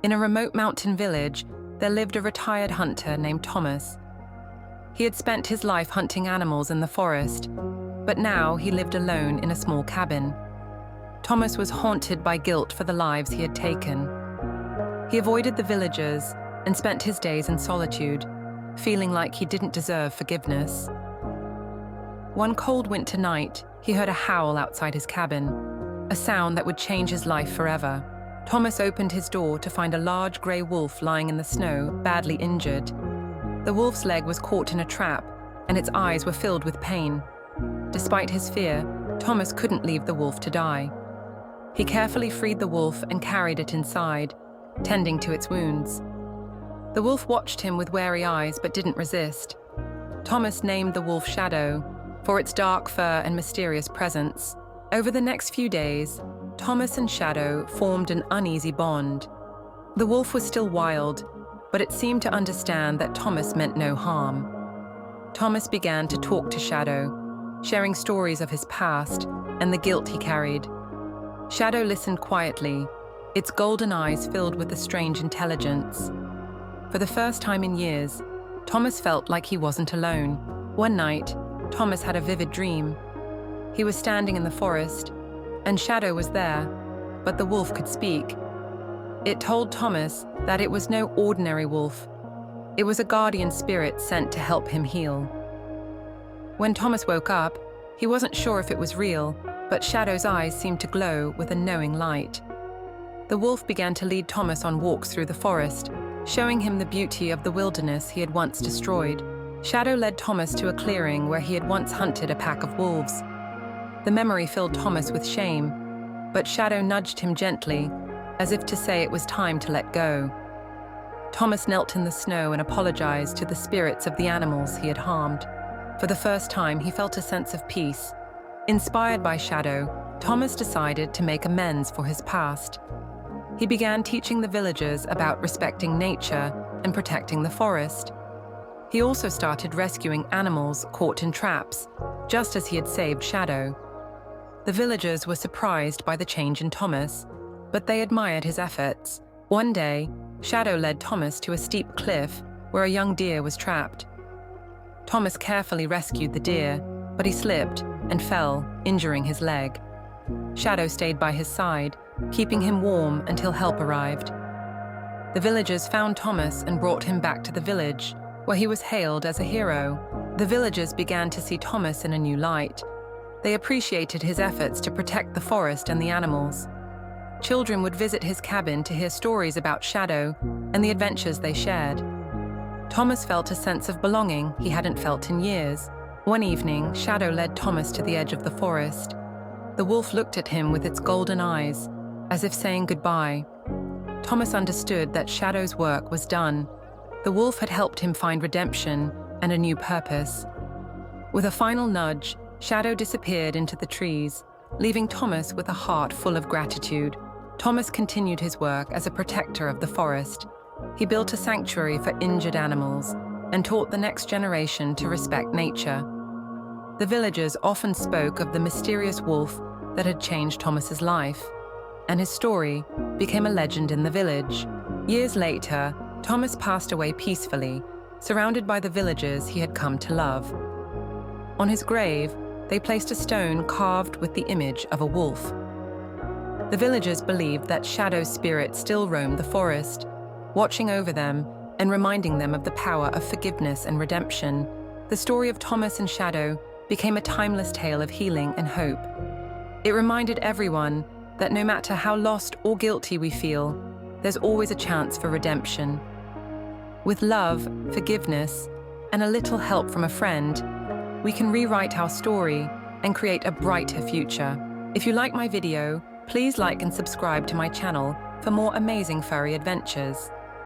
In a remote mountain village, there lived a retired hunter named Thomas. He had spent his life hunting animals in the forest, but now he lived alone in a small cabin. Thomas was haunted by guilt for the lives he had taken. He avoided the villagers and spent his days in solitude, feeling like he didn't deserve forgiveness. One cold winter night, he heard a howl outside his cabin, a sound that would change his life forever. Thomas opened his door to find a large grey wolf lying in the snow, badly injured. The wolf's leg was caught in a trap, and its eyes were filled with pain. Despite his fear, Thomas couldn't leave the wolf to die. He carefully freed the wolf and carried it inside, tending to its wounds. The wolf watched him with wary eyes but didn't resist. Thomas named the wolf Shadow, for its dark fur and mysterious presence. Over the next few days, Thomas and Shadow formed an uneasy bond. The wolf was still wild, but it seemed to understand that Thomas meant no harm. Thomas began to talk to Shadow, sharing stories of his past and the guilt he carried. Shadow listened quietly, its golden eyes filled with a strange intelligence. For the first time in years, Thomas felt like he wasn't alone. One night, Thomas had a vivid dream. He was standing in the forest, and Shadow was there, but the wolf could speak. It told Thomas that it was no ordinary wolf. It was a guardian spirit sent to help him heal. When Thomas woke up, he wasn't sure if it was real, but Shadow's eyes seemed to glow with a knowing light. The wolf began to lead Thomas on walks through the forest, showing him the beauty of the wilderness he had once destroyed. Shadow led Thomas to a clearing where he had once hunted a pack of wolves. The memory filled Thomas with shame, but Shadow nudged him gently, as if to say it was time to let go. Thomas knelt in the snow and apologized to the spirits of the animals he had harmed. For the first time, he felt a sense of peace. Inspired by Shadow, Thomas decided to make amends for his past. He began teaching the villagers about respecting nature and protecting the forest. He also started rescuing animals caught in traps, just as he had saved Shadow. The villagers were surprised by the change in Thomas, but they admired his efforts. One day, Shadow led Thomas to a steep cliff where a young deer was trapped. Thomas carefully rescued the deer, but he slipped and fell, injuring his leg. Shadow stayed by his side, keeping him warm until help arrived. The villagers found Thomas and brought him back to the village, where he was hailed as a hero. The villagers began to see Thomas in a new light. They appreciated his efforts to protect the forest and the animals. Children would visit his cabin to hear stories about Shadow and the adventures they shared. Thomas felt a sense of belonging he hadn't felt in years. One evening, Shadow led Thomas to the edge of the forest. The wolf looked at him with its golden eyes, as if saying goodbye. Thomas understood that Shadow's work was done. The wolf had helped him find redemption and a new purpose. With a final nudge, Shadow disappeared into the trees, leaving Thomas with a heart full of gratitude. Thomas continued his work as a protector of the forest. He built a sanctuary for injured animals and taught the next generation to respect nature. The villagers often spoke of the mysterious wolf that had changed Thomas's life, and his story became a legend in the village. Years later, Thomas passed away peacefully, surrounded by the villagers he had come to love. On his grave, they placed a stone carved with the image of a wolf. The villagers believed that Shadow's spirit still roamed the forest, watching over them and reminding them of the power of forgiveness and redemption. The story of Thomas and Shadow became a timeless tale of healing and hope. It reminded everyone that no matter how lost or guilty we feel, there's always a chance for redemption. With love, forgiveness, and a little help from a friend, we can rewrite our story and create a brighter future. If you like my video, please like and subscribe to my channel for more amazing furry adventures.